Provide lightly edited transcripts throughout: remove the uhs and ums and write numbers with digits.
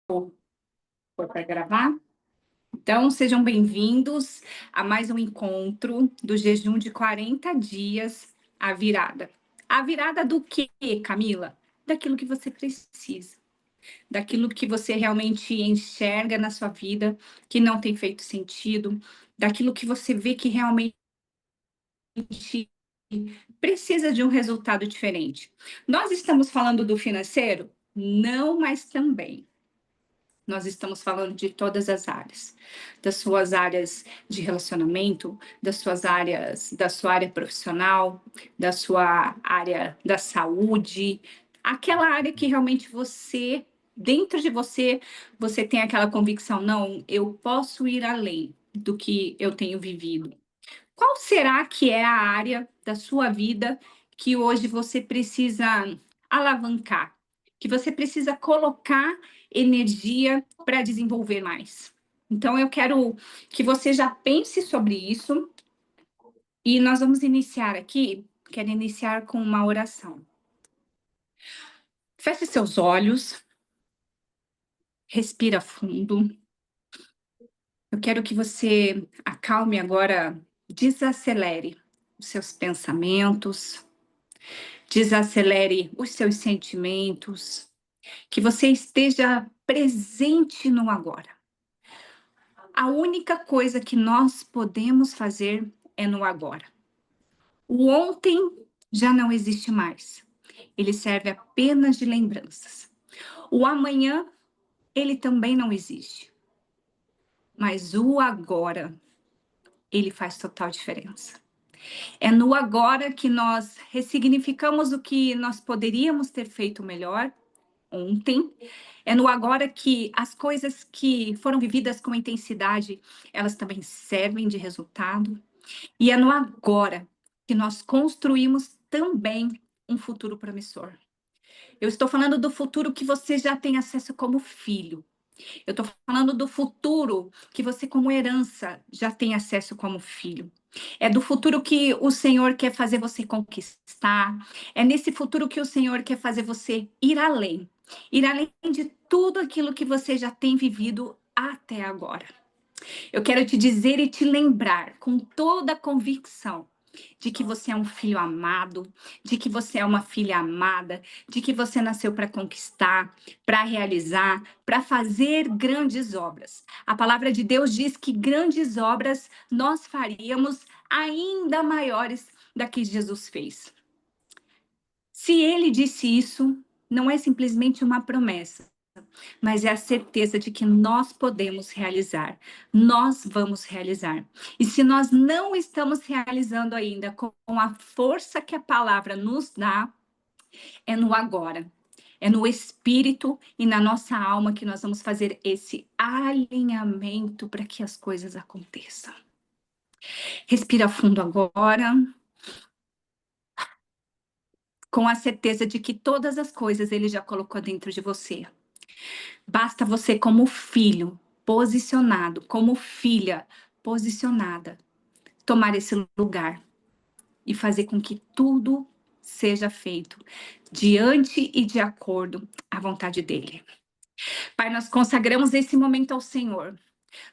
Foi para gravar? Então, sejam bem-vindos a mais um encontro do jejum de 40 dias, a virada. A virada do quê, Camila? Daquilo que você precisa, daquilo que você realmente enxerga na sua vida, que não tem feito sentido, daquilo que você vê que realmente precisa de um resultado diferente. Nós estamos falando do financeiro? Não, mas também. Nós estamos falando de todas as áreas, das suas áreas de relacionamento, da sua área profissional, da sua área da saúde, aquela área que realmente você, dentro de você, você tem aquela convicção, não, eu posso ir além do que eu tenho vivido. Qual será que é a área da sua vida que hoje você precisa alavancar, que você precisa colocar energia para desenvolver mais? Então, eu quero que você já pense sobre isso e nós vamos iniciar aqui. Quero iniciar com uma oração. Feche seus olhos, respira fundo. Eu quero que você acalme agora, desacelere os seus pensamentos, desacelere os seus sentimentos, que você esteja presente no agora. A única coisa que nós podemos fazer é no agora. O ontem já não existe mais. Ele serve apenas de lembranças. O amanhã, ele também não existe. Mas o agora, ele faz total diferença. É no agora que nós ressignificamos o que nós poderíamos ter feito melhor ontem. É no agora que as coisas que foram vividas com intensidade, elas também servem de resultado. E é no agora que nós construímos também um futuro promissor. Eu estou falando do futuro que você já tem acesso como filho. Eu estou falando do futuro que você, como herança, já tem acesso como filho. É do futuro que o Senhor quer fazer você conquistar. É nesse futuro que o Senhor quer fazer você ir além de tudo aquilo que você já tem vivido até agora. Eu quero te dizer e te lembrar com toda a convicção de que você é um filho amado, de que você é uma filha amada, de que você nasceu para conquistar, para realizar, para fazer grandes obras. A palavra de Deus diz que grandes obras nós faríamos ainda maiores da que Jesus fez. Se ele disse isso, não é simplesmente uma promessa, mas é a certeza de que nós podemos realizar, nós vamos realizar. E se nós não estamos realizando ainda com a força que a palavra nos dá, é no agora, é no espírito e na nossa alma que nós vamos fazer esse alinhamento para que as coisas aconteçam. Respira fundo agora, com a certeza de que todas as coisas ele já colocou dentro de você. Basta você, como filho, posicionado, como filha, posicionada, tomar esse lugar e fazer com que tudo seja feito diante e de acordo à vontade dele. Pai, nós consagramos esse momento ao Senhor.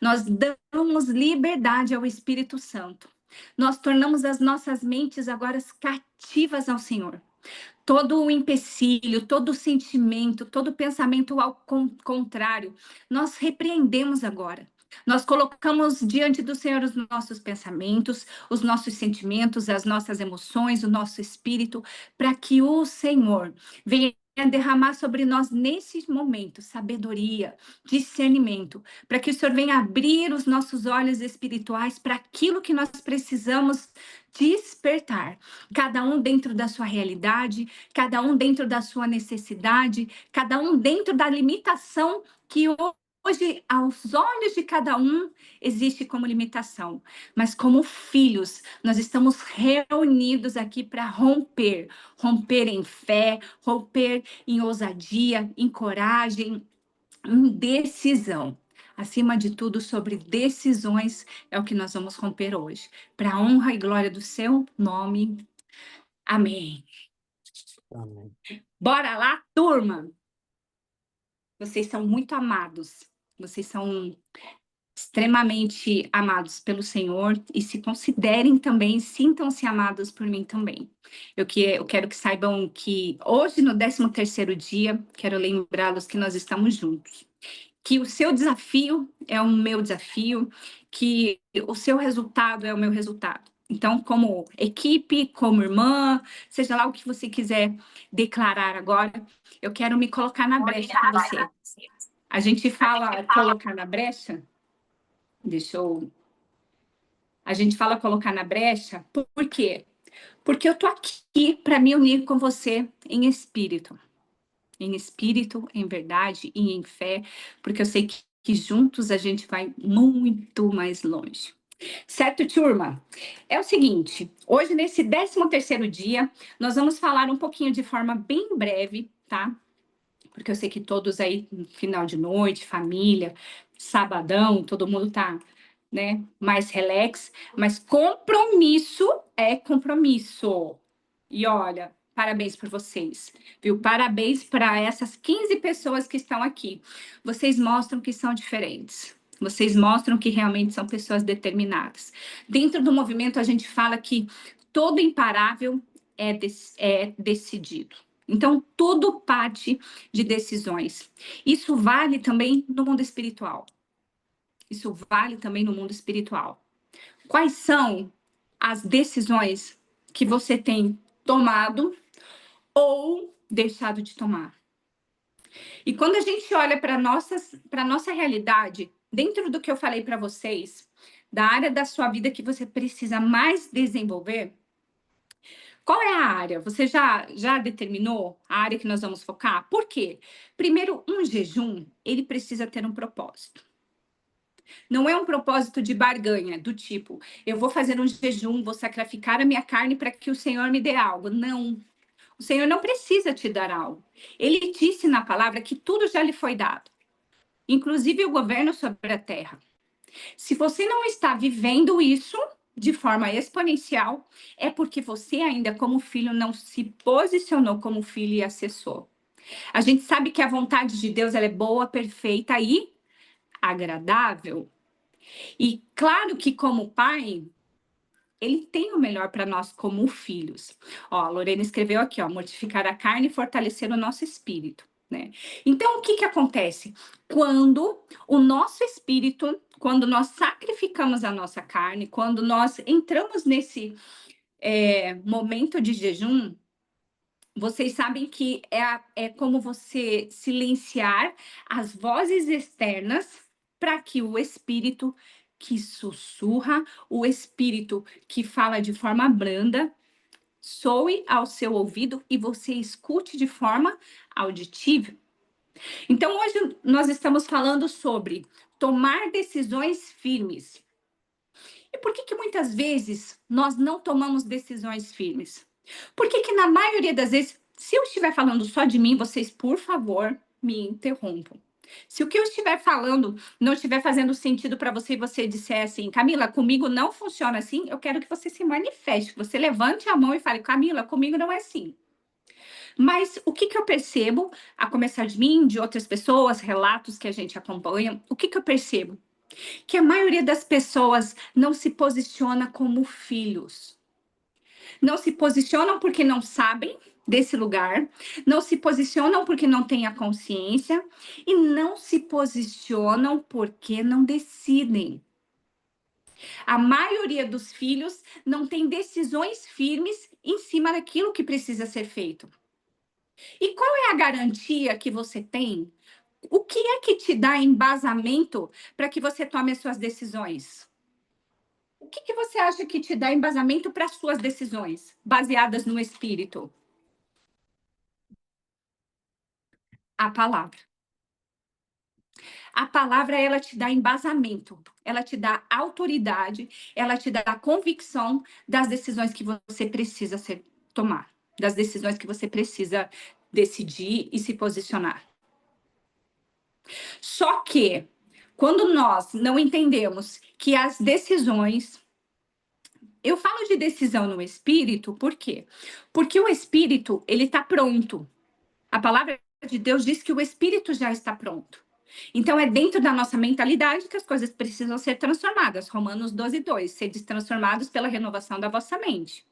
Nós damos liberdade ao Espírito Santo. Nós tornamos as nossas mentes agora cativas ao Senhor. Todo o empecilho, todo o sentimento, todo o pensamento ao contrário, nós repreendemos agora. Nós colocamos diante do Senhor os nossos pensamentos, os nossos sentimentos, as nossas emoções, o nosso espírito, para que o Senhor venha derramar sobre nós nesse momento sabedoria, discernimento, para que o Senhor venha abrir os nossos olhos espirituais para aquilo que nós precisamos despertar, cada um dentro da sua realidade, cada um dentro da sua necessidade, cada um dentro da limitação que hoje, aos olhos de cada um, existe como limitação. Mas como filhos, nós estamos reunidos aqui para romper, romper em fé, romper em ousadia, em coragem, em decisão. Acima de tudo, sobre decisões é o que nós vamos romper hoje. Para a honra e glória do seu nome. Amém. Amém. Bora lá, turma! Vocês são muito amados. Vocês são extremamente amados pelo Senhor e se considerem também, sintam-se amados por mim também. Eu quero que saibam que hoje, no 13º dia, quero lembrá-los que nós estamos juntos. Que o seu desafio é o meu desafio, que o seu resultado é o meu resultado. Então, como equipe, como irmã, seja lá o que você quiser declarar agora, eu quero me colocar na brecha com você. A gente fala colocar na brecha, deixa eu. A gente fala colocar na brecha, por quê? Porque eu tô aqui para me unir com você em espírito, em verdade e em fé, porque eu sei que juntos a gente vai muito mais longe. Certo, turma? É o seguinte, hoje nesse 13º dia, nós vamos falar um pouquinho de forma bem breve, tá? Porque eu sei que todos aí, no final de noite, família, sabadão, todo mundo tá, né, mais relax, mas compromisso é compromisso. E olha, parabéns por vocês, viu? Parabéns para essas 15 pessoas que estão aqui. Vocês mostram que são diferentes. Vocês mostram que realmente são pessoas determinadas. Dentro do movimento, a gente fala que todo imparável é decidido. Então, tudo parte de decisões. Isso vale também no mundo espiritual. Isso vale também no mundo espiritual. Quais são as decisões que você tem tomado ou deixado de tomar? E quando a gente olha para a nossa realidade, dentro do que eu falei para vocês, da área da sua vida que você precisa mais desenvolver, qual é a área? Você já determinou a área que nós vamos focar? Por quê? Primeiro, um jejum, ele precisa ter um propósito. Não é um propósito de barganha, do tipo, eu vou fazer um jejum, vou sacrificar a minha carne para que o Senhor me dê algo. Não. O Senhor não precisa te dar algo. Ele disse na palavra que tudo já lhe foi dado, inclusive o governo sobre a terra. Se você não está vivendo isso de forma exponencial, é porque você ainda, como filho, não se posicionou como filho e acessou. A gente sabe que a vontade de Deus ela é boa, perfeita e agradável. E claro que, como pai, ele tem o melhor para nós como filhos. Ó, a Lorena escreveu aqui, ó, mortificar a carne e fortalecer o nosso espírito, né? Então, o que que acontece? Quando o nosso espírito, quando nós sacrificamos a nossa carne, quando nós entramos nesse momento de jejum, vocês sabem que é como você silenciar as vozes externas para que o espírito que sussurra, o espírito que fala de forma branda, soe ao seu ouvido e você escute de forma auditiva. Então, hoje nós estamos falando sobre tomar decisões firmes. E por que que muitas vezes nós não tomamos decisões firmes? Por que que na maioria das vezes, se eu estiver falando só de mim, vocês, por favor, me interrompam. Se o que eu estiver falando não estiver fazendo sentido para você e você disser assim, Camila, comigo não funciona assim, eu quero que você se manifeste, que você levante a mão e fale, Camila, comigo não é assim. Mas o que que eu percebo, a começar de mim, de outras pessoas, relatos que a gente acompanha, o que que eu percebo? Que a maioria das pessoas não se posiciona como filhos. Não se posicionam porque não sabem desse lugar, não se posicionam porque não têm a consciência e não se posicionam porque não decidem. A maioria dos filhos não tem decisões firmes em cima daquilo que precisa ser feito. E qual é a garantia que você tem? O que é que te dá embasamento para que você tome as suas decisões? O que que você acha que te dá embasamento para as suas decisões, baseadas no espírito? A palavra. A palavra, ela te dá embasamento, ela te dá autoridade, ela te dá a convicção das decisões que você precisa tomar, das decisões que você precisa decidir e se posicionar. Só que, quando nós não entendemos que as decisões. Eu falo de decisão no espírito, por quê? Porque o espírito, ele está pronto. A palavra de Deus diz que o espírito já está pronto. Então, é dentro da nossa mentalidade que as coisas precisam ser transformadas. Romanos 12:2, sedes transformados pela renovação da vossa mente.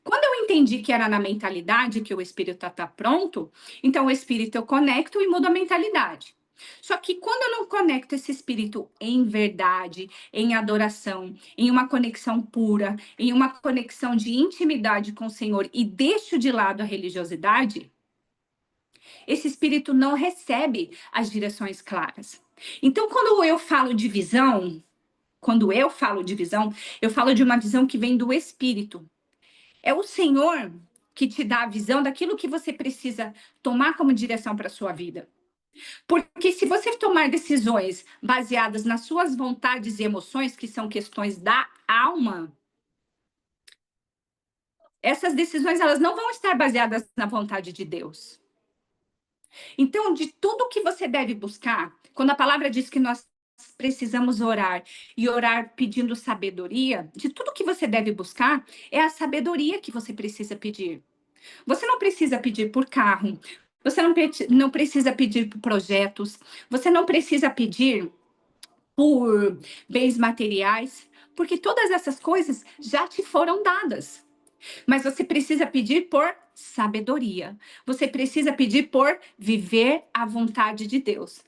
Quando eu entendi que era na mentalidade que o espírito está pronto, então o espírito eu conecto e mudo a mentalidade. Só que quando eu não conecto esse espírito em verdade, em adoração, em uma conexão pura, em uma conexão de intimidade com o Senhor e deixo de lado a religiosidade, esse espírito não recebe as direções claras. Então, quando eu falo de visão, eu falo de uma visão que vem do espírito. É o Senhor que te dá a visão daquilo que você precisa tomar como direção para a sua vida. Porque se você tomar decisões baseadas nas suas vontades e emoções, que são questões da alma, essas decisões elas não vão estar baseadas na vontade de Deus. Então, de tudo que você deve buscar, quando a palavra diz que nós precisamos orar e orar pedindo sabedoria, de tudo que você deve buscar, é a sabedoria que você precisa pedir. Você não precisa pedir por carro, você não precisa pedir por projetos, você não precisa pedir por bens materiais, porque todas essas coisas já te foram dadas. Mas você precisa pedir por sabedoria. Você precisa pedir por viver a vontade de Deus.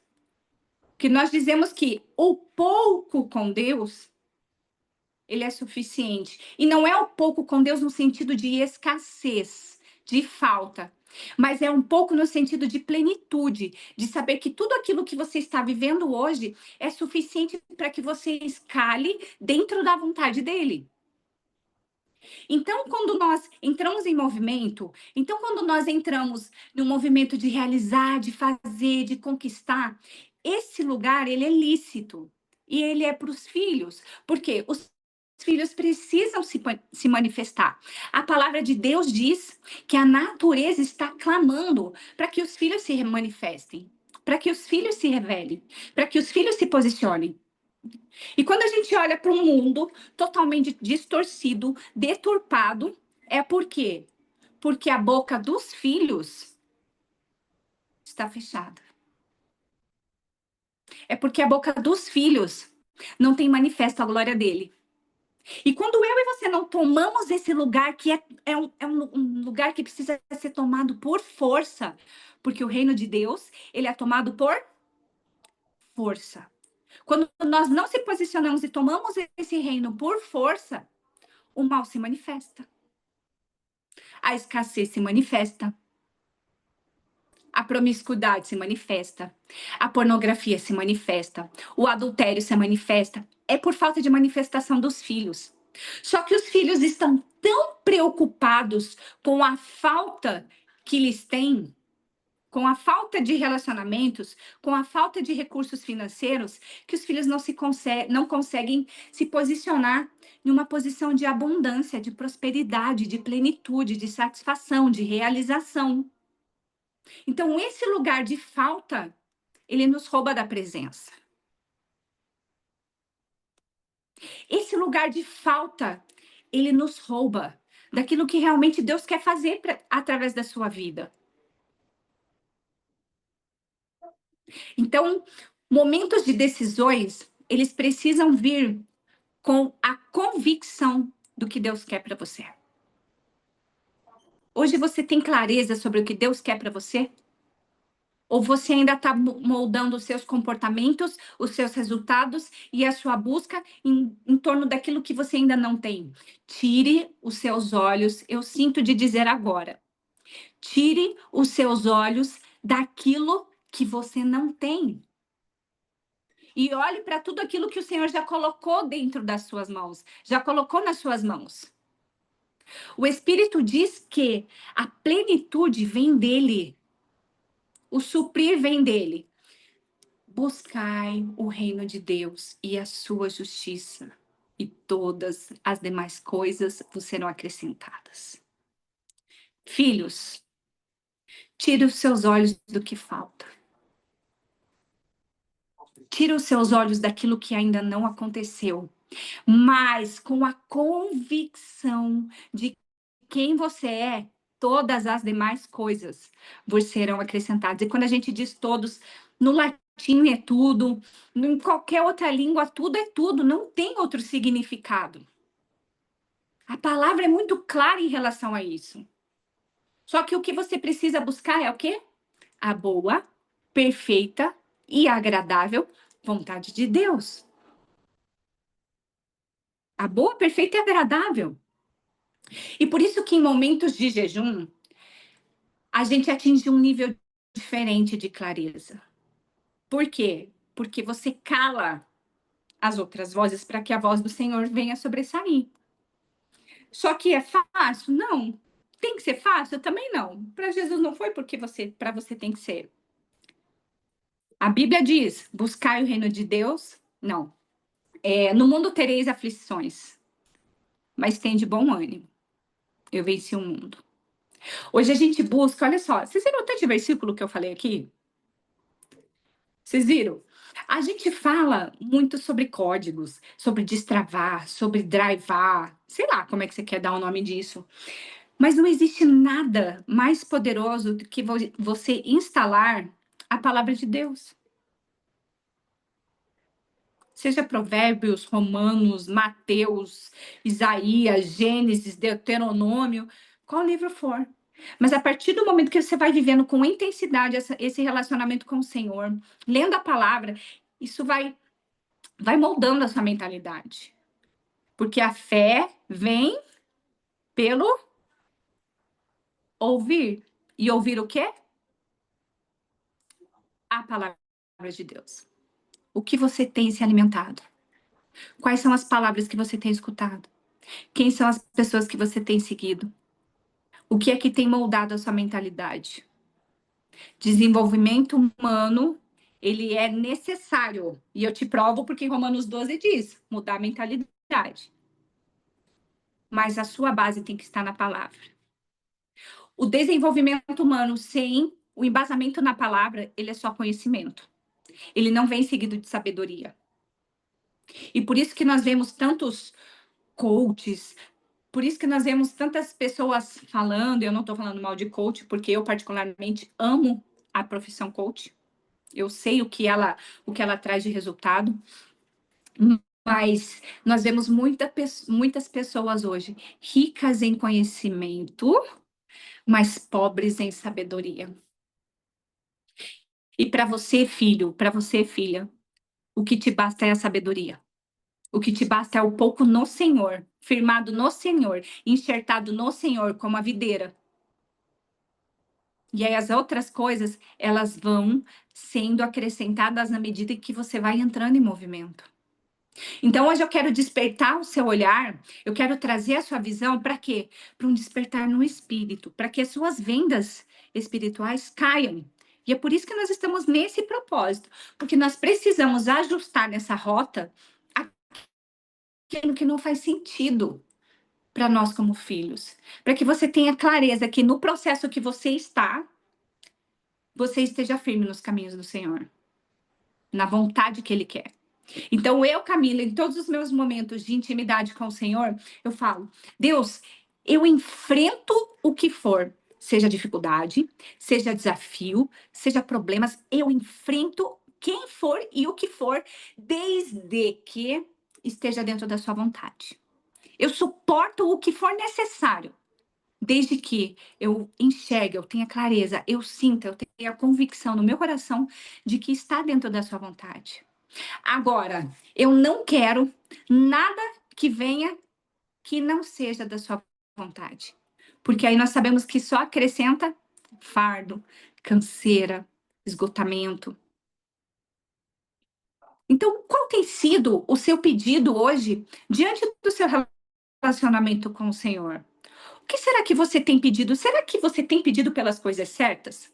Que nós dizemos que o pouco com Deus, ele é suficiente. E não é o pouco com Deus no sentido de escassez, de falta, mas é um pouco no sentido de plenitude, de saber que tudo aquilo que você está vivendo hoje é suficiente para que você escale dentro da vontade dele. Então, quando nós entramos em movimento, então quando nós entramos no movimento de realizar, de fazer, de conquistar, esse lugar ele é lícito e ele é para os filhos, porque os filhos precisam se manifestar. A palavra de Deus diz que a natureza está clamando para que os filhos se manifestem, para que os filhos se revelem, para que os filhos se posicionem. E quando a gente olha para um mundo totalmente distorcido, deturpado, é por quê? Porque a boca dos filhos está fechada. É porque a boca dos filhos não tem manifesto a glória dele. E quando eu e você não tomamos esse lugar, que é um lugar que precisa ser tomado por força, porque o reino de Deus, ele é tomado por força. Quando nós não se posicionamos e tomamos esse reino por força, o mal se manifesta. A escassez se manifesta. A promiscuidade se manifesta. A pornografia se manifesta. O adultério se manifesta. É por falta de manifestação dos filhos. Só que os filhos estão tão preocupados com a falta que eles têm, com a falta de relacionamentos, com a falta de recursos financeiros, que os filhos não conseguem se posicionar em uma posição de abundância, de prosperidade, de plenitude, de satisfação, de realização. Então, esse lugar de falta, ele nos rouba da presença. Esse lugar de falta, ele nos rouba daquilo que realmente Deus quer fazer através da sua vida. Então, momentos de decisões, eles precisam vir com a convicção do que Deus quer para você. Hoje você tem clareza sobre o que Deus quer para você? Ou você ainda está moldando os seus comportamentos, os seus resultados e a sua busca em torno daquilo que você ainda não tem? Tire os seus olhos, eu sinto de dizer agora, tire os seus olhos daquilo que você não tem. E olhe para tudo aquilo que o Senhor já colocou dentro das suas mãos, já colocou nas suas mãos. O Espírito diz que a plenitude vem dele, o suprir vem dele. Buscai o reino de Deus e a sua justiça, e todas as demais coisas vos serão acrescentadas. Filhos, tire os seus olhos do que falta. Tire os seus olhos daquilo que ainda não aconteceu, mas com a convicção de quem você é, todas as demais coisas vos serão acrescentadas. E quando a gente diz todos, no latim é tudo, em qualquer outra língua, tudo é tudo, não tem outro significado. A palavra é muito clara em relação a isso. Só que o que você precisa buscar é o quê? A boa, perfeita e agradável vontade de Deus. A boa, perfeita e agradável. E por isso que em momentos de jejum, a gente atinge um nível diferente de clareza. Por quê? Porque você cala as outras vozes para que a voz do Senhor venha sobressair. Só que é fácil? Não. Tem que ser fácil? Também não. Para Jesus não foi porque para você tem que ser. A Bíblia diz: buscai o reino de Deus. Não. No mundo tereis aflições, mas tem de bom ânimo. Eu venci o mundo. Hoje a gente busca, olha só, vocês viram o tanto de versículo que eu falei aqui? Vocês viram? A gente fala muito sobre códigos, sobre destravar, sobre drivar, sei lá como é que você quer dar o nome disso. Mas não existe nada mais poderoso do que você instalar a palavra de Deus. Seja Provérbios, Romanos, Mateus, Isaías, Gênesis, Deuteronômio, qual livro for. Mas a partir do momento que você vai vivendo com intensidade esse relacionamento com o Senhor, lendo a palavra, isso vai moldando a sua mentalidade. Porque a fé vem pelo ouvir. E ouvir o quê? A palavra de Deus. O que você tem se alimentado? Quais são as palavras que você tem escutado? Quem são as pessoas que você tem seguido? O que é que tem moldado a sua mentalidade? Desenvolvimento humano, ele é necessário. E eu te provo porque Romanos 12 diz, mudar a mentalidade. Mas a sua base tem que estar na palavra. O desenvolvimento humano sem o embasamento na palavra, ele é só conhecimento. Ele não vem seguido de sabedoria. E por isso que nós vemos tantos coaches, por isso que nós vemos tantas pessoas falando, eu não estou falando mal de coach, porque eu particularmente amo a profissão coach. Eu sei o que ela traz de resultado, mas nós vemos muitas pessoas hoje ricas em conhecimento, mas pobres em sabedoria. E para você, filho, para você, filha, o que te basta é a sabedoria. O que te basta é o pouco no Senhor, firmado no Senhor, enxertado no Senhor como a videira. E aí as outras coisas, elas vão sendo acrescentadas na medida que você vai entrando em movimento. Então hoje eu quero despertar o seu olhar, eu quero trazer a sua visão para quê? Para um despertar no espírito, para que as suas vendas espirituais caiam. E é por isso que nós estamos nesse propósito, porque nós precisamos ajustar nessa rota aquilo que não faz sentido para nós como filhos, para que você tenha clareza que no processo que você está, você esteja firme nos caminhos do Senhor, na vontade que Ele quer. Então, eu, Camila, em todos os meus momentos de intimidade com o Senhor, eu falo: Deus, eu enfrento o que for, seja dificuldade, seja desafio, seja problemas, eu enfrento quem for e o que for, desde que esteja dentro da sua vontade. Eu suporto o que for necessário, desde que eu enxergue, eu tenha clareza, eu sinta, eu tenha a convicção no meu coração de que está dentro da sua vontade. Agora, eu não quero nada que venha que não seja da sua vontade. Porque aí nós sabemos que só acrescenta fardo, canseira, esgotamento. Então, qual tem sido o seu pedido hoje diante do seu relacionamento com o Senhor? O que será que você tem pedido? Será que você tem pedido pelas coisas certas?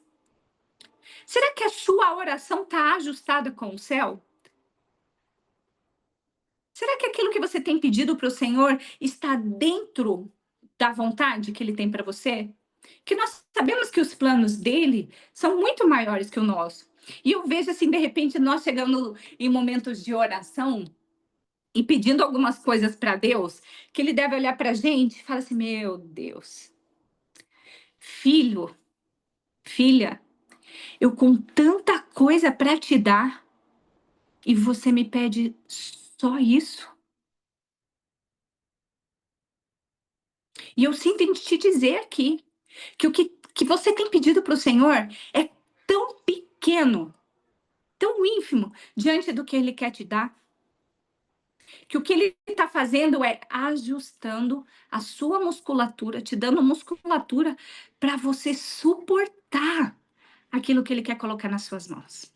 Será que a sua oração está ajustada com o céu? Será que aquilo que você tem pedido para o Senhor está dentro da vontade que Ele tem para você? Que nós sabemos que os planos dele são muito maiores que o nosso. E eu vejo assim, de repente, nós chegando em momentos de oração e pedindo algumas coisas para Deus, que Ele deve olhar para a gente e falar assim: meu Deus, Filho, filha, eu com tanta coisa para te dar e você me pede só isso? E eu sinto em te dizer aqui que o que você tem pedido para o Senhor é tão pequeno, tão ínfimo diante do que Ele quer te dar, que o que Ele está fazendo é ajustando a sua musculatura, te dando musculatura para você suportar aquilo que Ele quer colocar nas suas mãos.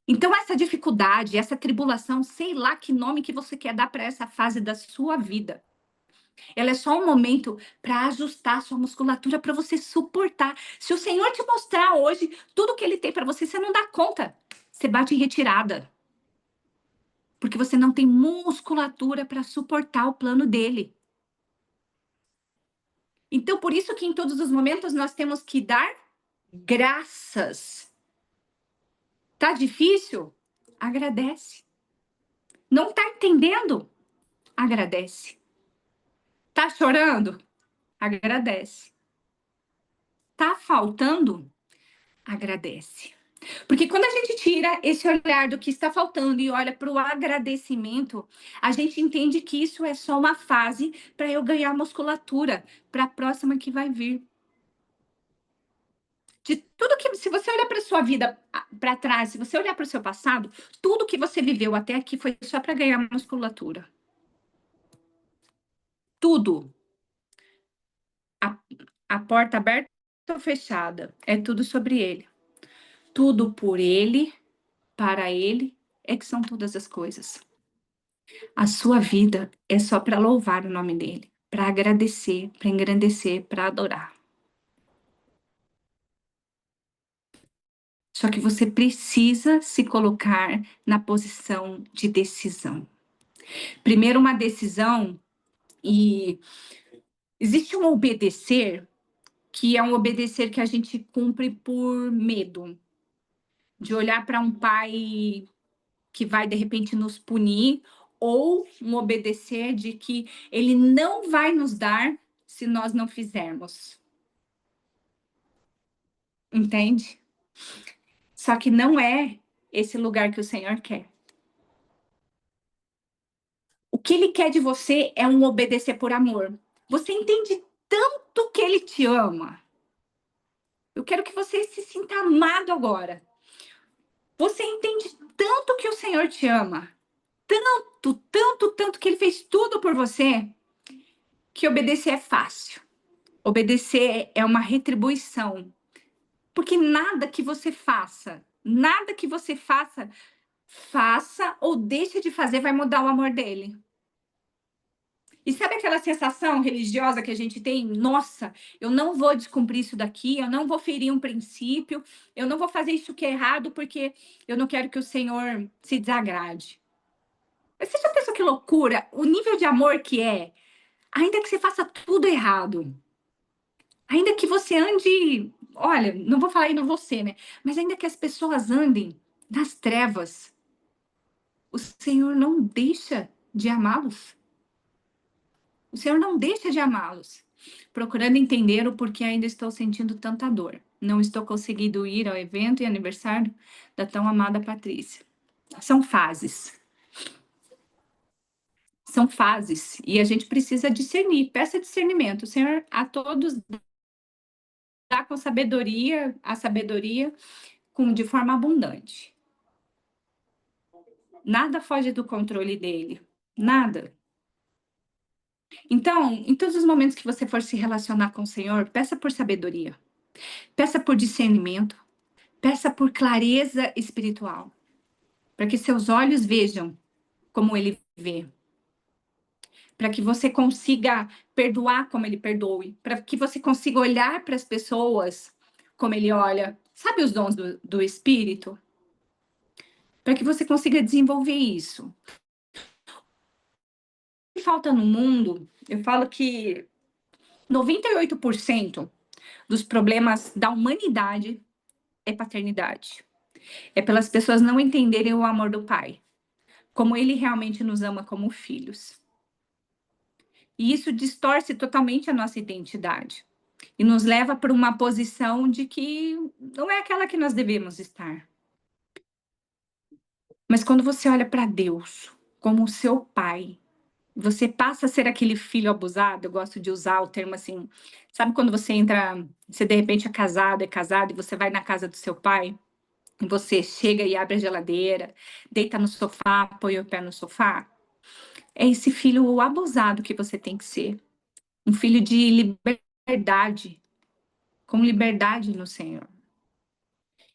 Então, essa dificuldade, essa tribulação, sei lá que nome que você quer dar para essa fase da sua vida, ela é só um momento para ajustar a sua musculatura para você suportar. Se o Senhor te mostrar hoje tudo que Ele tem para você, você não dá conta. Você bate em retirada. Porque você não tem musculatura para suportar o plano dele. Então, por isso que em todos os momentos nós temos que dar graças. Tá difícil? Agradece. Não tá entendendo? Agradece. Tá chorando? Agradece. Tá faltando? Agradece. Porque quando a gente tira esse olhar do que está faltando e olha para o agradecimento, a gente entende que isso é só uma fase para eu ganhar musculatura para a próxima que vai vir. De tudo que, se você olhar para sua vida para trás, se você olhar para o seu passado, tudo que você viveu até aqui foi só para ganhar musculatura. Tudo. A, a porta aberta ou fechada, é tudo sobre ele. Tudo por ele, para ele, é que são todas as coisas. A sua vida é só para louvar o nome dele, para agradecer, para engrandecer, para adorar. Só que você precisa se colocar na posição de decisão. Primeiro, uma decisão, e existe um obedecer, que é um obedecer que a gente cumpre por medo, de olhar para um pai que vai de repente nos punir, ou um obedecer de que ele não vai nos dar se nós não fizermos. Entende? Só que não é esse lugar que o Senhor quer. O que ele quer de você é um obedecer por amor. Você entende tanto que ele te ama. Eu quero que você se sinta amado agora. Você entende tanto que o Senhor te ama. Tanto, tanto, tanto que ele fez tudo por você, que obedecer é fácil. Obedecer é uma retribuição. Porque nada que você faça, faça ou deixe de fazer vai mudar o amor dele. E sabe aquela sensação religiosa que a gente tem? Nossa, eu não vou descumprir isso daqui, eu não vou ferir um princípio, eu não vou fazer isso que é errado porque eu não quero que o Senhor se desagrade. Mas você já pensou que loucura? O nível de amor que é, ainda que você faça tudo errado, ainda que você ande, olha, não vou falar ainda você, né? Mas ainda que as pessoas andem nas trevas, o Senhor não deixa de amá-los. O Senhor não deixa de amá-los, procurando entender o porquê ainda estou sentindo tanta dor. Não estou conseguindo ir ao evento e aniversário da tão amada Patrícia. São fases. São fases. E a gente precisa discernir. Peça discernimento. O Senhor a todos dá com sabedoria, a sabedoria de forma abundante. Nada foge do controle dele. Nada. Então, em todos os momentos que você for se relacionar com o Senhor, peça por sabedoria. Peça por discernimento. Peça por clareza espiritual, para que seus olhos vejam como ele vê, para que você consiga perdoar como ele perdoe, para que você consiga olhar para as pessoas como ele olha. Sabe os dons do Espírito? Para que você consiga desenvolver isso. O que falta no mundo, eu falo que 98% dos problemas da humanidade é paternidade. É pelas pessoas não entenderem o amor do Pai, como ele realmente nos ama como filhos. E isso distorce totalmente a nossa identidade. e nos leva para uma posição de que não é aquela que nós devemos estar. Mas quando você olha para Deus como o seu pai, você passa a ser aquele filho abusado. Eu gosto de usar o termo assim, sabe quando você entra, você de repente é casado e você vai na casa do seu pai, e você chega e abre a geladeira, deita no sofá, põe o pé no sofá? É esse filho abusado que você tem que ser. Um filho de liberdade, com liberdade no Senhor.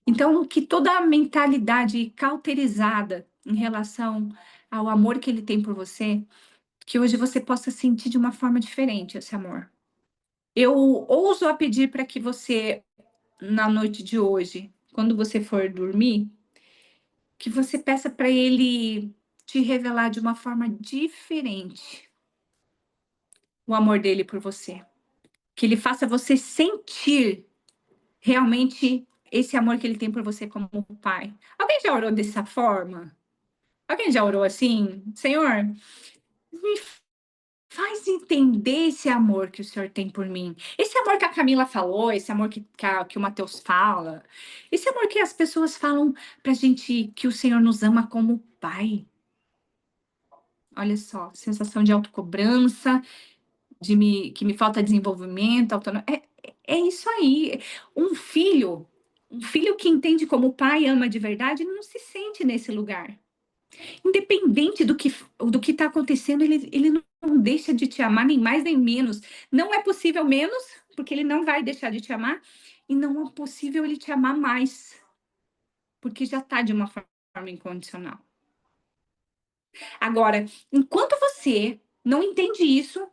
Então, que toda a mentalidade cauterizada em relação ao amor que ele tem por você, que hoje você possa sentir de uma forma diferente esse amor. Eu ouso a pedir para que você, na noite de hoje, quando você for dormir, que você peça para ele te revelar de uma forma diferente o amor dele por você. Que ele faça você sentir realmente esse amor que ele tem por você como pai. Alguém já orou dessa forma? Alguém já orou assim? Senhor, me faz entender esse amor que o Senhor tem por mim. Esse amor que a Camila falou, esse amor que o Mateus fala, esse amor que as pessoas falam pra gente que o Senhor nos ama como pai. Olha só, sensação de autocobrança, que me falta desenvolvimento, autonomia. É isso aí. Um filho, um filho que entende como o pai ama de verdade, não se sente nesse lugar. Independente do que está acontecendo, ele não deixa de te amar, nem mais nem menos. Não é possível menos, porque ele não vai deixar de te amar, e não é possível ele te amar mais, porque já está de uma forma incondicional. Agora, enquanto você não entende isso,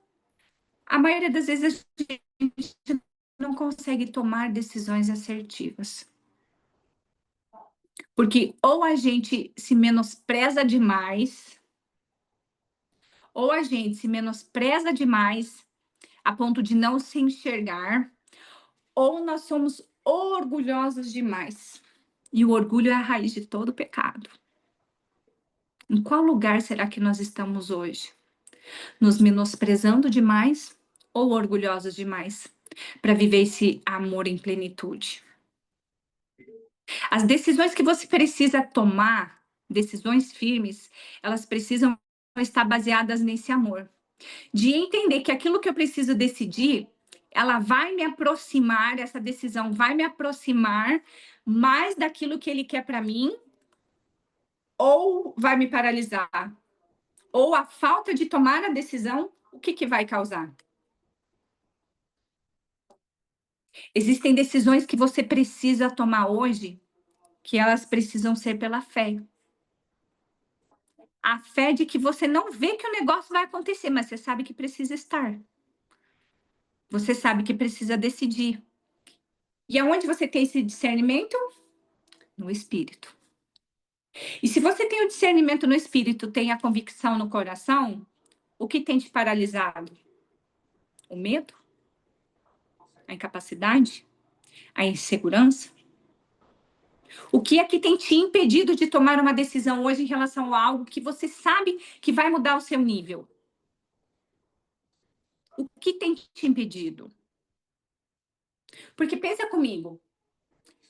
a maioria das vezes a gente não consegue tomar decisões assertivas. Porque ou a gente se menospreza demais, ou a gente se menospreza demais a ponto de não se enxergar, ou nós somos orgulhosos demais. E o orgulho é a raiz de todo pecado. Em qual lugar será que nós estamos hoje? Nos menosprezando demais ou orgulhosos demais para viver esse amor em plenitude? As decisões que você precisa tomar, decisões firmes, elas precisam estar baseadas nesse amor. De entender que aquilo que eu preciso decidir, ela vai me aproximar, essa decisão vai me aproximar mais daquilo que ele quer para mim, ou vai me paralisar. Ou a falta de tomar a decisão, o que vai causar? Existem decisões que você precisa tomar hoje, que elas precisam ser pela fé. A fé de que você não vê que o negócio vai acontecer, mas você sabe que precisa estar. Você sabe que precisa decidir. E aonde você tem esse discernimento? No espírito. E se você tem o discernimento no espírito, tem a convicção no coração, o que tem te paralisado? O medo? A incapacidade? A insegurança? O que é que tem te impedido de tomar uma decisão hoje em relação a algo que você sabe que vai mudar o seu nível? O que tem te impedido? Porque pensa comigo,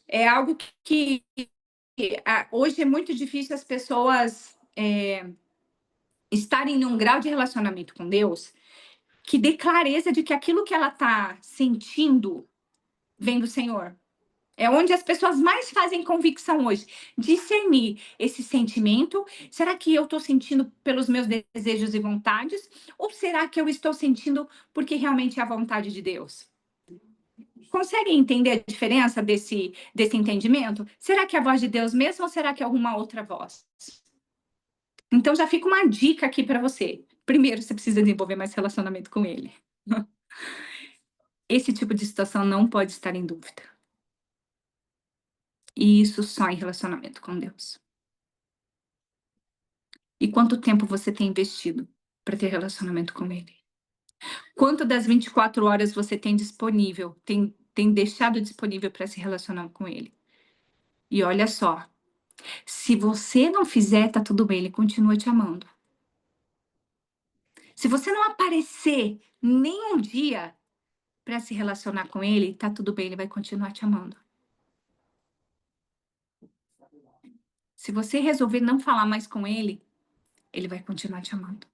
é algo hoje é muito difícil as pessoas estarem num grau de relacionamento com Deus que dê clareza de que aquilo que ela está sentindo vem do Senhor. É onde as pessoas mais fazem convicção hoje. Discernir esse sentimento. Será que eu estou sentindo pelos meus desejos e vontades? Ou será que eu estou sentindo porque realmente é a vontade de Deus? Conseguem entender a diferença desse entendimento? Será que é a voz de Deus mesmo ou será que é alguma outra voz? Então já fica uma dica aqui para você. Primeiro, você precisa desenvolver mais relacionamento com ele. Esse tipo de situação não pode estar em dúvida. E isso só em relacionamento com Deus. E quanto tempo você tem investido para ter relacionamento com ele? Quanto das 24 horas você tem disponível, tem deixado disponível para se relacionar com ele? E olha só, se você não fizer, tá tudo bem, ele continua te amando. Se você não aparecer nem um dia, para se relacionar com ele, tá tudo bem, ele vai continuar te amando. Se você resolver não falar mais com ele, ele vai continuar te amando.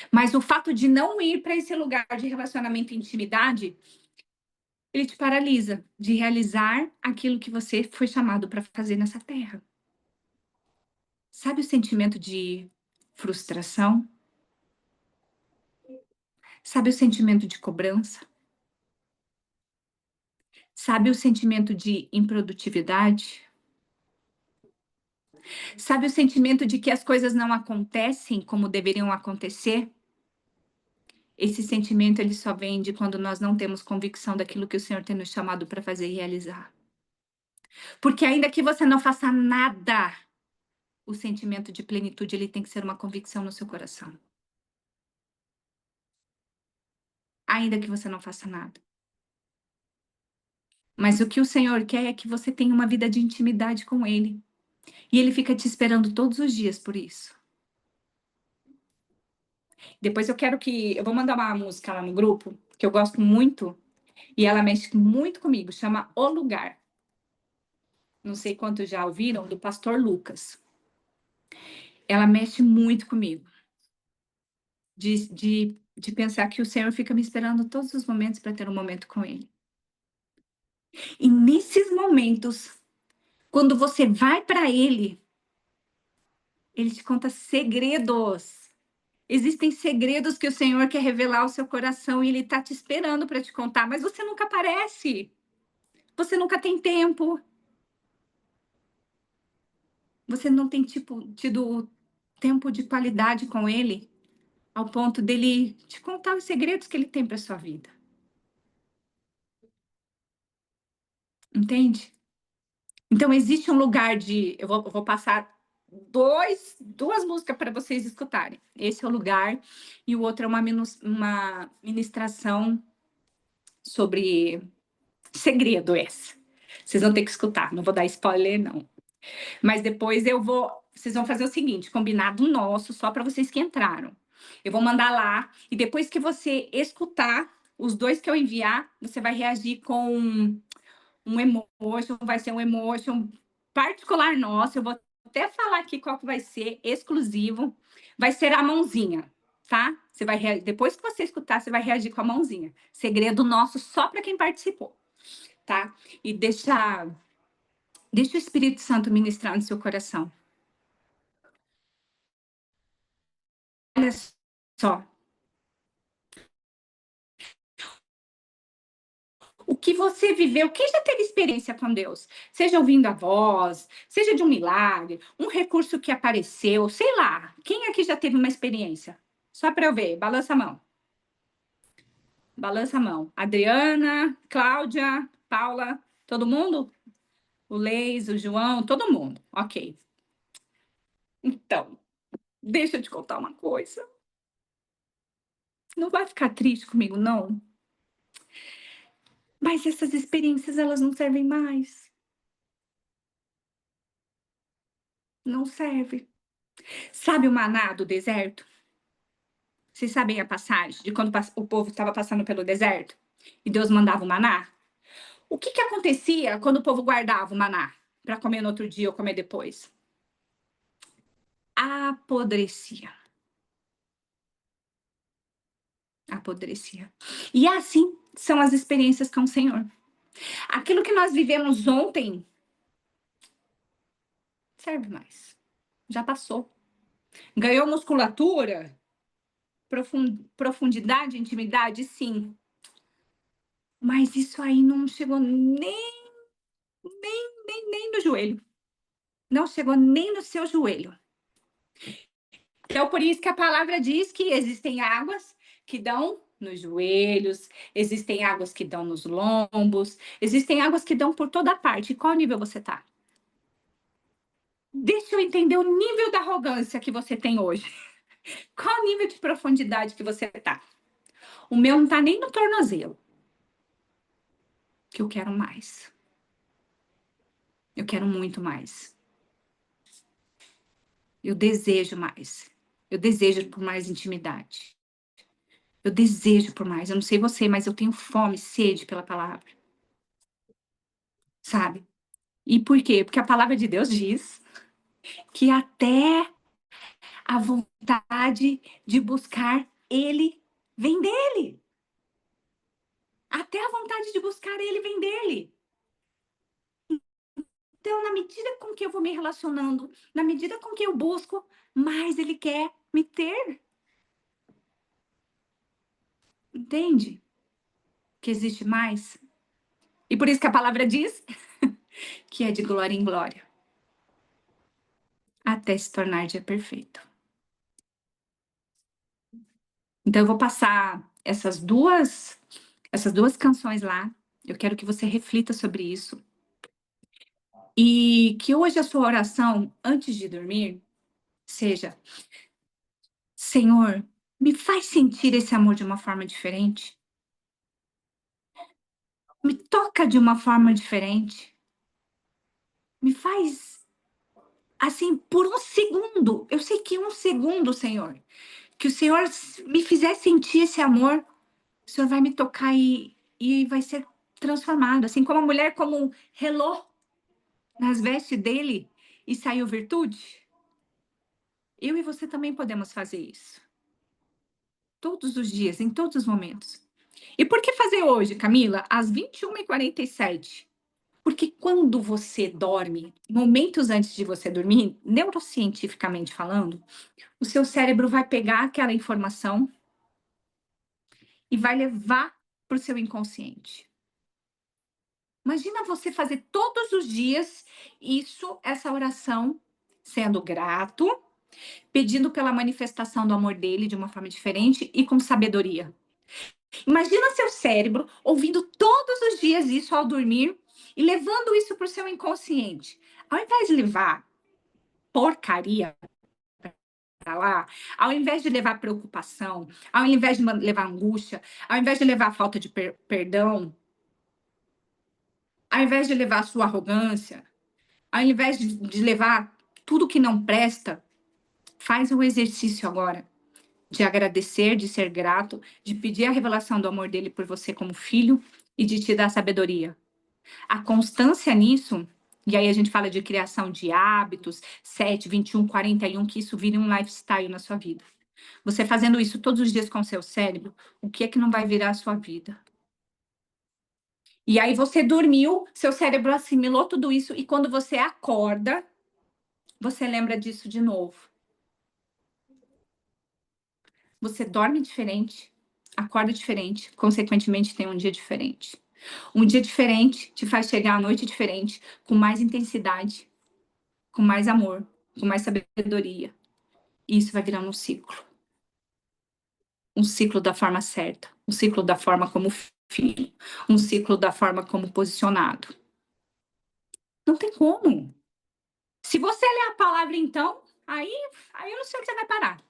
Mas o fato de não ir para esse lugar de relacionamento e intimidade, ele te paralisa de realizar aquilo que você foi chamado para fazer nessa terra. Sabe o sentimento de frustração? Sabe o sentimento de cobrança? Sabe o sentimento de improdutividade? Sabe o sentimento de que as coisas não acontecem como deveriam acontecer? Esse sentimento ele só vem de quando nós não temos convicção daquilo que o Senhor tem nos chamado para fazer e realizar. Porque ainda que você não faça nada, o sentimento de plenitude ele tem que ser uma convicção no seu coração. Ainda que você não faça nada. Mas o que o Senhor quer é que você tenha uma vida de intimidade com Ele. E Ele fica te esperando todos os dias por isso. Depois eu vou mandar uma música lá no grupo, que eu gosto muito, e ela mexe muito comigo, chama O Lugar. Não sei quantos já ouviram, do pastor Lucas. Ela mexe muito comigo. De pensar que o Senhor fica me esperando todos os momentos para ter um momento com Ele. E nesses momentos, quando você vai para Ele, Ele te conta segredos. Existem segredos que o Senhor quer revelar ao seu coração e Ele está te esperando para te contar, mas você nunca aparece. Você nunca tem tempo. Você não tem, tido tempo de qualidade com Ele, ao ponto dele te contar os segredos que Ele tem para sua vida. Entende? Então, existe um lugar de. Eu vou passar duas músicas para vocês escutarem. Esse é o lugar, e o outro é uma ministração sobre segredo, essa. Vocês vão ter que escutar, não vou dar spoiler, não. Mas depois eu vou. Vocês vão fazer o seguinte: combinado nosso, só para vocês que entraram. Eu vou mandar lá, e depois que você escutar os dois que eu enviar, você vai reagir com um emotion, vai ser um emotion particular nosso. Eu vou até falar aqui qual que vai ser, exclusivo. Vai ser a mãozinha, tá? Você vai depois que você escutar, você vai reagir com a mãozinha. Segredo nosso só para quem participou, tá? E deixa o Espírito Santo ministrar no seu coração. Olha só. O que você viveu, quem já teve experiência com Deus? Seja ouvindo a voz, seja de um milagre, um recurso que apareceu, sei lá. Quem aqui já teve uma experiência? Só para eu ver, balança a mão. Balança a mão. Adriana, Cláudia, Paula, todo mundo? O Leis, o João, todo mundo. Ok. Então, deixa eu te contar uma coisa. Não vai ficar triste comigo, não. Mas essas experiências, elas não servem mais. Não serve. Sabe o maná do deserto? Vocês sabem a passagem de quando o povo estava passando pelo deserto e Deus mandava o maná? O que acontecia quando o povo guardava o maná para comer no outro dia ou comer depois? Apodrecia. Apodrecia. E assim são as experiências com o Senhor. Aquilo que nós vivemos ontem serve mais. Já passou. Ganhou musculatura? Profundidade, intimidade? Sim. Mas isso aí não chegou nem no joelho. Não chegou nem no seu joelho. Então, por isso que a palavra diz que existem águas que dão nos joelhos, existem águas que dão nos lombos, existem águas que dão por toda parte. Qual nível você está? Deixa eu entender o nível da arrogância que você tem hoje. Qual o nível de profundidade que você está? O meu não está nem no tornozelo. Que eu quero mais. Eu quero muito mais. Eu desejo mais. Eu desejo por mais intimidade. Eu desejo por mais. Eu não sei você, mas eu tenho fome, sede pela palavra, sabe? E por quê? Porque a palavra de Deus diz que até a vontade de buscar Ele vem dele. Até a vontade de buscar Ele vem dele. Então, na medida com que eu vou me relacionando, na medida com que eu busco, mais Ele quer me ter. Entende? Que existe mais. E por isso que a palavra diz que é de glória em glória, até se tornar dia perfeito. Então, eu vou passar essas duas canções lá. Eu quero que você reflita sobre isso. E que hoje a sua oração, antes de dormir, seja: Senhor, me faz sentir esse amor de uma forma diferente. Me toca de uma forma diferente. Me faz, assim, por um segundo. Eu sei que um segundo, Senhor, que o Senhor me fizer sentir esse amor, o Senhor vai me tocar e vai ser transformado. Assim como a mulher, como relou nas vestes dele e saiu virtude. Eu e você também podemos fazer isso. Todos os dias, em todos os momentos. E por que fazer hoje, Camila? Às 21h47. Porque quando você dorme, momentos antes de você dormir, neurocientificamente falando, o seu cérebro vai pegar aquela informação e vai levar para o seu inconsciente. Imagina você fazer todos os dias isso, essa oração, sendo grato, pedindo pela manifestação do amor dele de uma forma diferente e com sabedoria. Imagina seu cérebro ouvindo todos os dias isso ao dormir e levando isso para o seu inconsciente. Ao invés de levar porcaria para lá, ao invés de levar preocupação, ao invés de levar angústia, ao invés de levar falta de perdão, ao invés de levar sua arrogância, ao invés de levar tudo que não presta, faz o exercício agora de agradecer, de ser grato, de pedir a revelação do amor dele por você como filho e de te dar sabedoria. A constância nisso, e aí a gente fala de criação de hábitos, 7, 21, 41, que isso vire um lifestyle na sua vida. Você fazendo isso todos os dias com o seu cérebro, o que é que não vai virar a sua vida? E aí você dormiu, seu cérebro assimilou tudo isso, e quando você acorda, você lembra disso de novo. Você dorme diferente, acorda diferente, consequentemente tem um dia diferente. Um dia diferente te faz chegar à noite diferente, com mais intensidade, com mais amor, com mais sabedoria. E isso vai virando um ciclo. Um ciclo da forma certa, um ciclo da forma como filho, um ciclo da forma como posicionado. Não tem como. Se você ler a palavra, então, aí eu não sei onde você vai parar.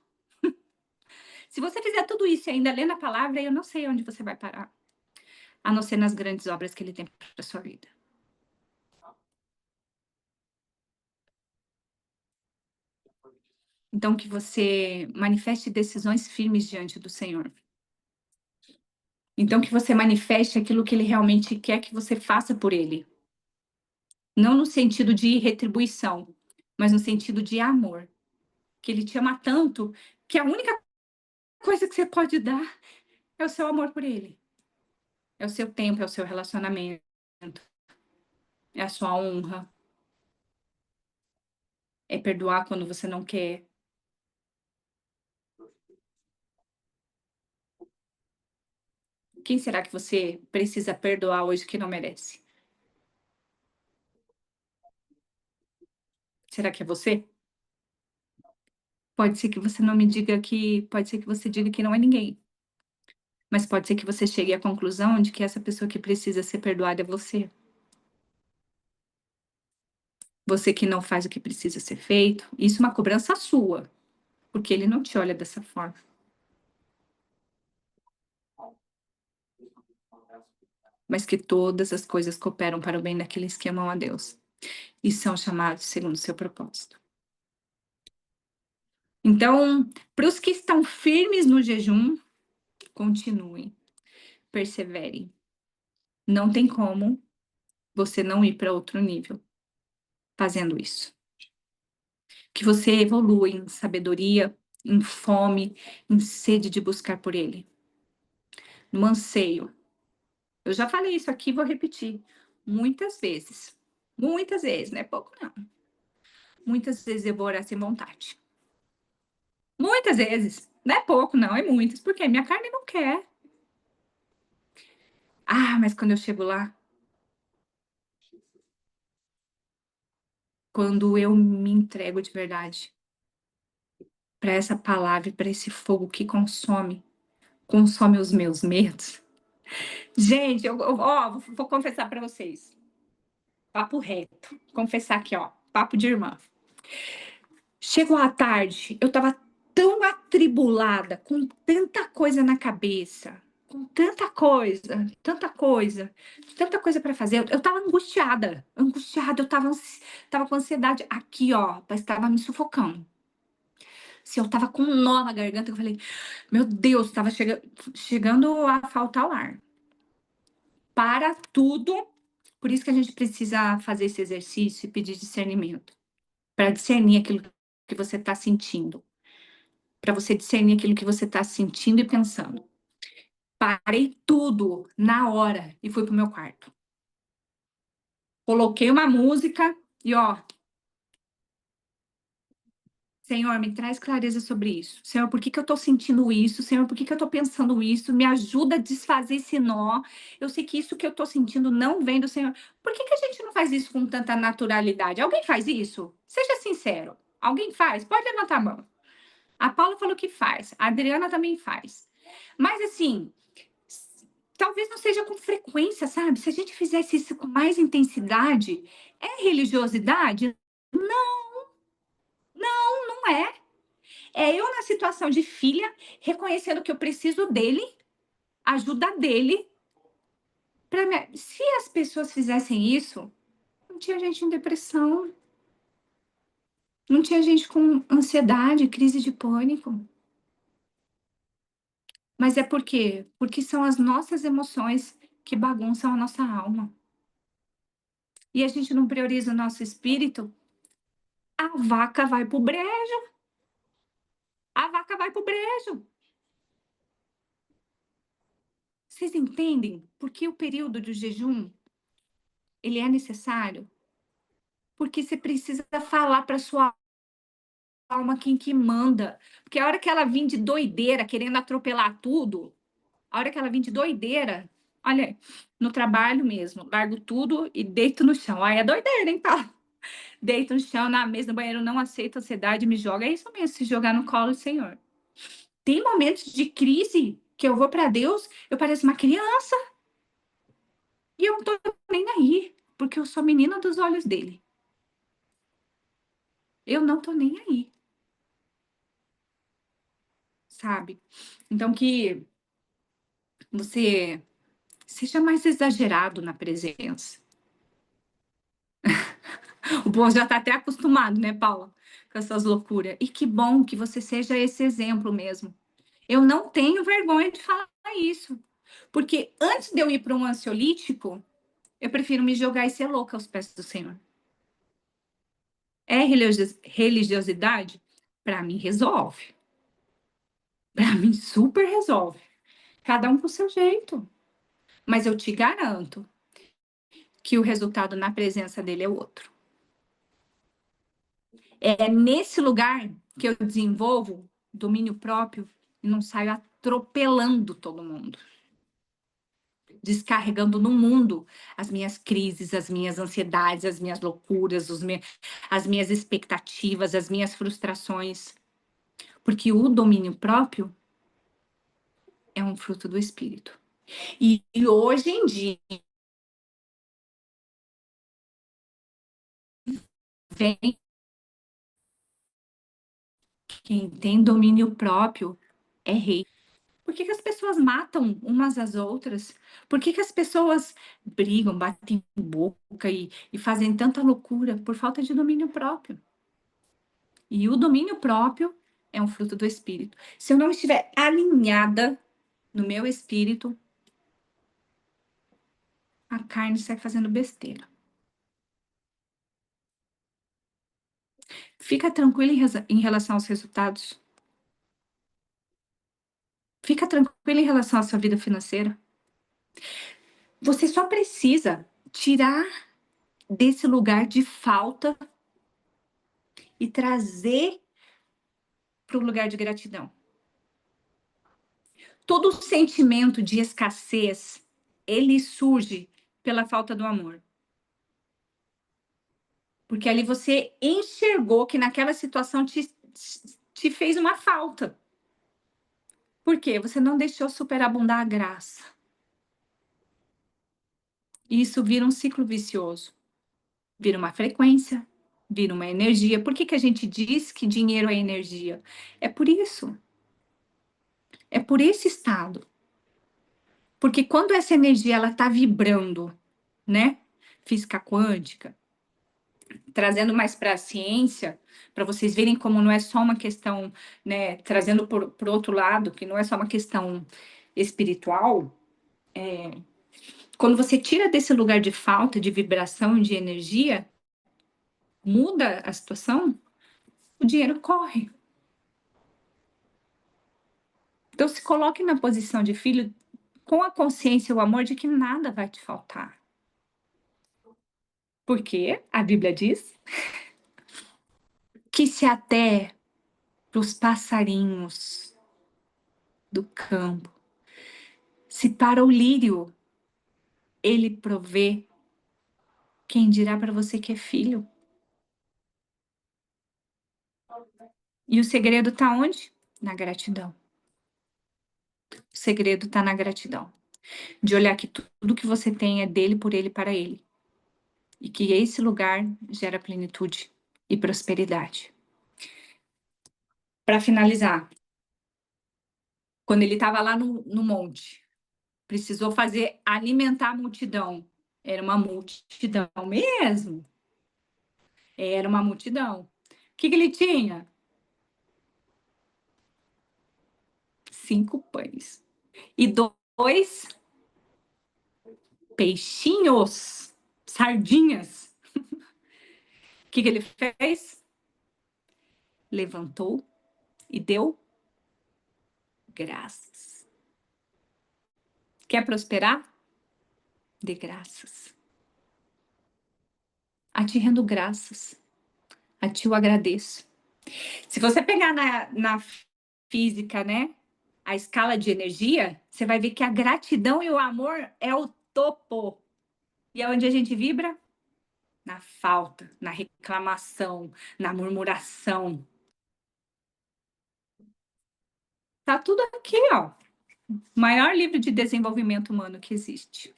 Se você fizer tudo isso e ainda lendo a palavra, eu não sei onde você vai parar. A não ser nas grandes obras que ele tem para sua vida. Então, que você manifeste decisões firmes diante do Senhor. Então, que você manifeste aquilo que ele realmente quer que você faça por ele. Não no sentido de retribuição, mas no sentido de amor. Que ele te ama tanto que a única coisa que você pode dar é o seu amor por ele. É o seu tempo, é o seu relacionamento, é a sua honra, é perdoar quando você não quer. Quem será que você precisa perdoar hoje que não merece? Será que é você? Pode ser que você não me diga que, pode ser que você diga que não é ninguém. Mas pode ser que você chegue à conclusão de que essa pessoa que precisa ser perdoada é você. Você que não faz o que precisa ser feito. Isso é uma cobrança sua, porque ele não te olha dessa forma. Mas que todas as coisas cooperam para o bem daqueles que amam a Deus e são chamados segundo o seu propósito. Então, para os que estão firmes no jejum, continuem, perseverem. Não tem como você não ir para outro nível fazendo isso. Que você evolua em sabedoria, em fome, em sede de buscar por Ele, no anseio. Eu já falei isso aqui, vou repetir muitas vezes. Muitas vezes, não é pouco não. Muitas vezes eu vou orar sem vontade. Muitas vezes. Não é pouco, não, é muitas, porque minha carne não quer. Ah, mas quando eu chego lá, quando eu me entrego de verdade para essa palavra, para esse fogo que consome os meus medos. Gente, ó, vou confessar para vocês. Papo reto. Confessar aqui, ó, papo de irmã. Chegou à tarde, eu estava tão atribulada, com tanta coisa na cabeça, com tanta coisa, tanta coisa para fazer. Eu estava angustiada, angustiada, eu estava com ansiedade aqui, ó, estava me sufocando. Se eu estava com um nó na garganta, eu falei, meu Deus, estava chegando a faltar o ar. Para tudo. Por isso que a gente precisa fazer esse exercício e pedir discernimento, para discernir aquilo que você está sentindo. Para você discernir aquilo que você está sentindo e pensando. Parei tudo na hora e fui pro meu quarto. Coloquei uma música e ó, Senhor, me traz clareza sobre isso. Senhor, por que que eu tô sentindo isso? Senhor, por que que eu tô pensando isso? Me ajuda a desfazer esse nó. Eu sei que isso que eu tô sentindo não vem do Senhor. Por que que a gente não faz isso com tanta naturalidade? Alguém faz isso? Seja sincero. Alguém faz? Pode levantar a mão. A Paula falou que faz. A Adriana também faz. Mas assim, talvez não seja com frequência, sabe? Se a gente fizesse isso com mais intensidade, é religiosidade? Não é. É eu na situação de filha, reconhecendo que eu preciso dele, ajuda dele. Se as pessoas fizessem isso, não tinha gente em depressão, não tinha gente com ansiedade, crise de pânico. Mas é por quê? Porque são as nossas emoções que bagunçam a nossa alma. E a gente não prioriza o nosso espírito, a vaca vai pro brejo. A vaca vai pro brejo. Vocês entendem por que o período de jejum ele é necessário? Porque você precisa falar para sua alma quem que manda. Porque a hora que ela vir de doideira, querendo atropelar tudo, a hora que ela vir de doideira, olha, no trabalho mesmo, largo tudo e deito no chão. Aí é doideira, hein, tá? Deito no chão, na mesa, no banheiro, não aceito ansiedade, me joga. É isso mesmo, se jogar no colo do Senhor. Tem momentos de crise que eu vou para Deus, eu pareço uma criança. E eu não tô nem aí, porque eu sou menina dos olhos dele. Eu não tô nem aí, sabe? Então que você seja mais exagerado na presença. O povo já tá até acostumado, né, Paula? Com essas loucuras. E que bom que você seja esse exemplo mesmo. Eu não tenho vergonha de falar isso. Porque antes de eu ir para um ansiolítico, eu prefiro me jogar e ser louca aos pés do Senhor. É religiosidade? Para mim, resolve. Para mim, super resolve. Cada um com o seu jeito. Mas eu te garanto que o resultado na presença dele é outro. É nesse lugar que eu desenvolvo domínio próprio e não saio atropelando todo mundo. Descarregando no mundo as minhas crises, as minhas ansiedades, as minhas loucuras, as minhas expectativas, as minhas frustrações. Porque o domínio próprio é um fruto do espírito. E hoje em dia, vem quem tem domínio próprio é rei. Por que que as pessoas matam umas às outras? Por que que as pessoas brigam, batem boca e fazem tanta loucura por falta de domínio próprio? E o domínio próprio é um fruto do espírito. Se eu não estiver alinhada no meu espírito, a carne sai fazendo besteira. Fica tranquilo em relação aos resultados. Fica tranquilo em relação à sua vida financeira. Você só precisa tirar desse lugar de falta e trazer para o lugar de gratidão. Todo sentimento de escassez, ele surge pela falta do amor. Porque ali você enxergou que naquela situação te fez uma falta. Por quê? Você não deixou superabundar a graça. E isso vira um ciclo vicioso. Vira uma frequência, vira uma energia. Por que a gente diz que dinheiro é energia? É por isso. É por esse estado. Porque quando essa energia ela está vibrando, né? Física quântica, trazendo mais para a ciência, para vocês verem como não é só uma questão, né? Trazendo por outro lado, que não é só uma questão espiritual. Quando você tira desse lugar de falta, de vibração, de energia, muda a situação, o dinheiro corre. Então, se coloque na posição de filho com a consciência e o amor de que nada vai te faltar. Porque a Bíblia diz que se até para os passarinhos do campo, se para o lírio ele provê, quem dirá para você que é filho? E o segredo está onde? Na gratidão. O segredo está na gratidão. De olhar que tudo que você tem é dele, por ele, para ele. E que esse lugar gera plenitude e prosperidade. Para finalizar, quando ele estava lá no monte, precisou fazer alimentar a multidão. Era uma multidão mesmo. Era uma multidão. O que ele tinha? 5 pães. E 2 peixinhos, sardinhas. O que ele fez? Levantou e deu graças. Quer prosperar? Dê graças. A ti rendo graças. A ti eu agradeço. Se você pegar na física, né? A escala de energia, você vai ver que a gratidão e o amor é o topo. E é onde a gente vibra? Na falta, na reclamação, na murmuração. Tá tudo aqui, ó. Maior livro de desenvolvimento humano que existe.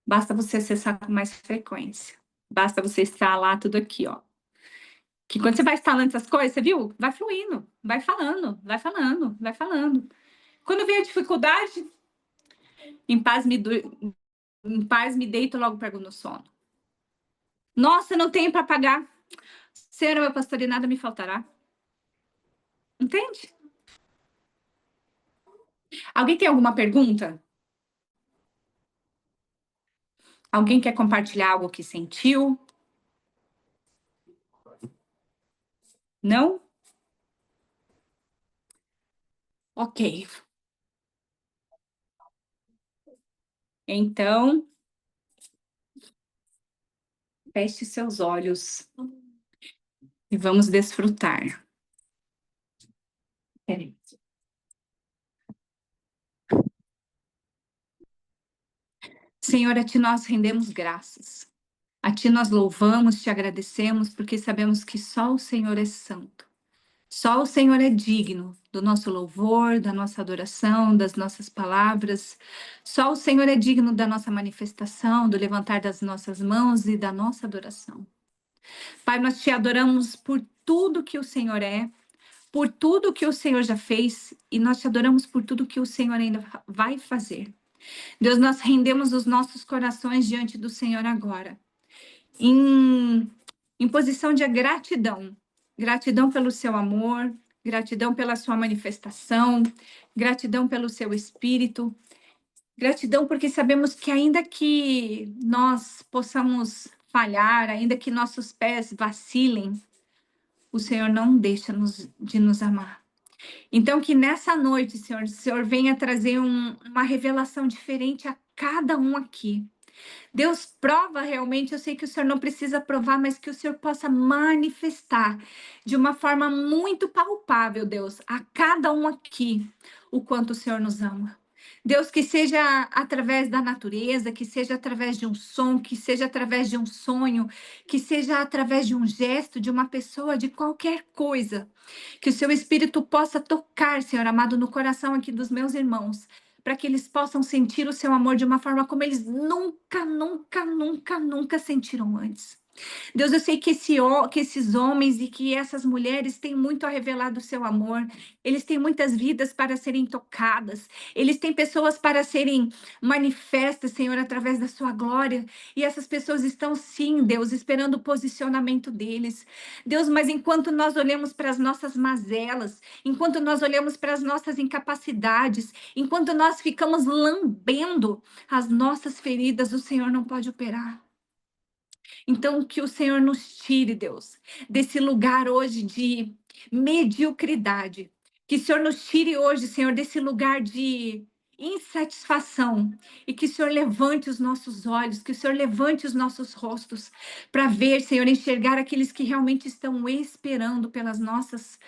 Basta você acessar com mais frequência. Basta você instalar tudo aqui, ó. Que quando você vai instalando essas coisas, você viu? Vai fluindo, vai falando, vai falando, vai falando. Quando vem a dificuldade, em paz me deito, logo pego no sono. Nossa, não tenho para pagar. Senhor, meu pastor, e nada me faltará. Entende? Alguém tem alguma pergunta? Alguém quer compartilhar algo que sentiu? Não? Ok. Então, feche seus olhos e vamos desfrutar. Peraí. Senhor, a ti nós rendemos graças. A ti nós louvamos, te agradecemos, porque sabemos que só o Senhor é santo. Só o Senhor é digno do nosso louvor, da nossa adoração, das nossas palavras. Só o Senhor é digno da nossa manifestação, do levantar das nossas mãos e da nossa adoração. Pai, nós te adoramos por tudo que o Senhor é, por tudo que o Senhor já fez, e nós te adoramos por tudo que o Senhor ainda vai fazer. Deus, nós rendemos os nossos corações diante do Senhor agora, em posição de gratidão. Gratidão pelo seu amor, gratidão pela sua manifestação, gratidão pelo seu espírito, gratidão porque sabemos que ainda que nós possamos falhar, ainda que nossos pés vacilem, o Senhor não deixa de nos amar. Então, que nessa noite, Senhor, o Senhor venha trazer uma revelação diferente a cada um aqui. Deus, prova realmente, eu sei que o Senhor não precisa provar, mas que o Senhor possa manifestar de uma forma muito palpável, Deus, a cada um aqui, o quanto o Senhor nos ama. Deus, que seja através da natureza, que seja através de um som, que seja através de um sonho, que seja através de um gesto, de uma pessoa, de qualquer coisa, que o seu Espírito possa tocar, Senhor amado, no coração aqui dos meus irmãos, para que eles possam sentir o seu amor de uma forma como eles nunca, nunca, nunca, nunca sentiram antes. Deus, eu sei que que esses homens e que essas mulheres têm muito a revelar do seu amor. Eles têm muitas vidas para serem tocadas. Eles têm pessoas para serem manifestas, Senhor, através da sua glória. E essas pessoas estão, sim, Deus, esperando o posicionamento deles. Deus, mas enquanto nós olhamos para as nossas mazelas, enquanto nós olhamos para as nossas incapacidades, enquanto nós ficamos lambendo as nossas feridas, o Senhor não pode operar. Então, que o Senhor nos tire, Deus, desse lugar hoje de mediocridade. Que o Senhor nos tire hoje, Senhor, desse lugar de insatisfação. E que o Senhor levante os nossos olhos, que o Senhor levante os nossos rostos para ver, Senhor, enxergar aqueles que realmente estão esperando pelas nossas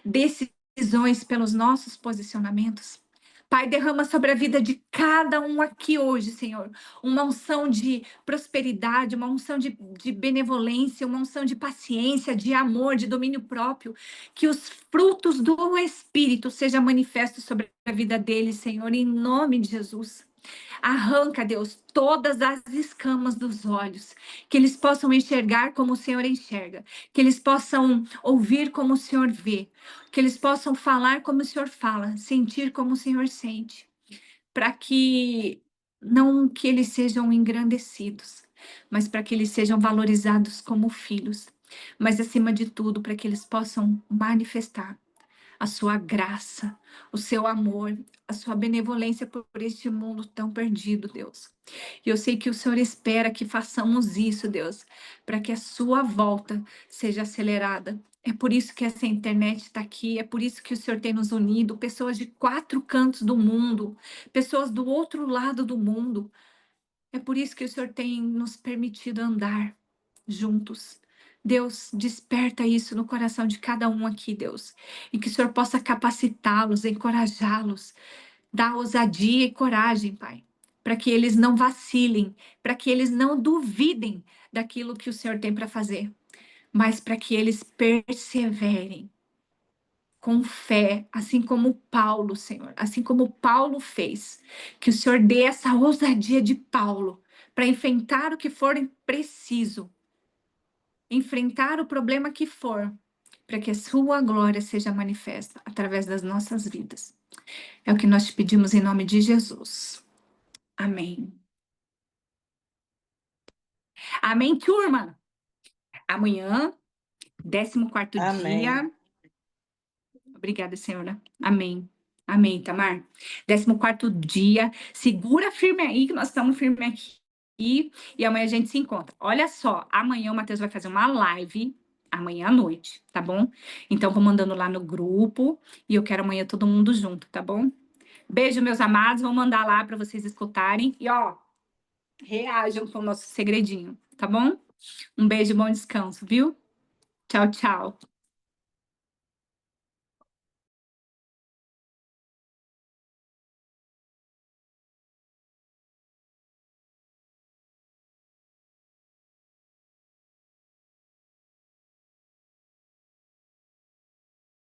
decisões, pelos nossos posicionamentos. Pai, derrama sobre a vida de cada um aqui hoje, Senhor, uma unção de prosperidade, uma unção de benevolência, uma unção de paciência, de amor, de domínio próprio. Que os frutos do Espírito sejam manifestos sobre a vida deles, Senhor, em nome de Jesus. Arranca, Deus, todas as escamas dos olhos, que eles possam enxergar como o Senhor enxerga, que eles possam ouvir como o Senhor vê, que eles possam falar como o Senhor fala, sentir como o Senhor sente, para que não que eles sejam engrandecidos, mas para que eles sejam valorizados como filhos, mas acima de tudo, para que eles possam manifestar a sua graça, o seu amor, a sua benevolência por este mundo tão perdido, Deus. E eu sei que o Senhor espera que façamos isso, Deus, para que a sua volta seja acelerada. É por isso que essa internet está aqui, é por isso que o Senhor tem nos unido, pessoas de 4 cantos do mundo, pessoas do outro lado do mundo. É por isso que o Senhor tem nos permitido andar juntos. Deus, desperta isso no coração de cada um aqui, Deus. E que o Senhor possa capacitá-los, encorajá-los, dar ousadia e coragem, Pai. Para que eles não vacilem, para que eles não duvidem daquilo que o Senhor tem para fazer, mas para que eles perseverem com fé, assim como Paulo, Senhor, assim como Paulo fez. Que o Senhor dê essa ousadia de Paulo para enfrentar o que for preciso, enfrentar o problema que for, para que a sua glória seja manifesta através das nossas vidas. É o que nós te pedimos em nome de Jesus. Amém. Amém, turma? Amanhã, 14º Amém. dia. Obrigada, senhora. Amém. Amém, Tamar. 14º dia. Segura firme aí, que nós estamos firmes aqui. E amanhã a gente se encontra. Olha só, amanhã o Matheus vai fazer uma live, amanhã à noite, tá bom? Então, vou mandando lá no grupo e eu quero amanhã todo mundo junto, tá bom? Beijo, meus amados. Vou mandar lá para vocês escutarem. E, ó, reajam com o nosso segredinho, tá bom? Um beijo e bom descanso, viu? Tchau, tchau.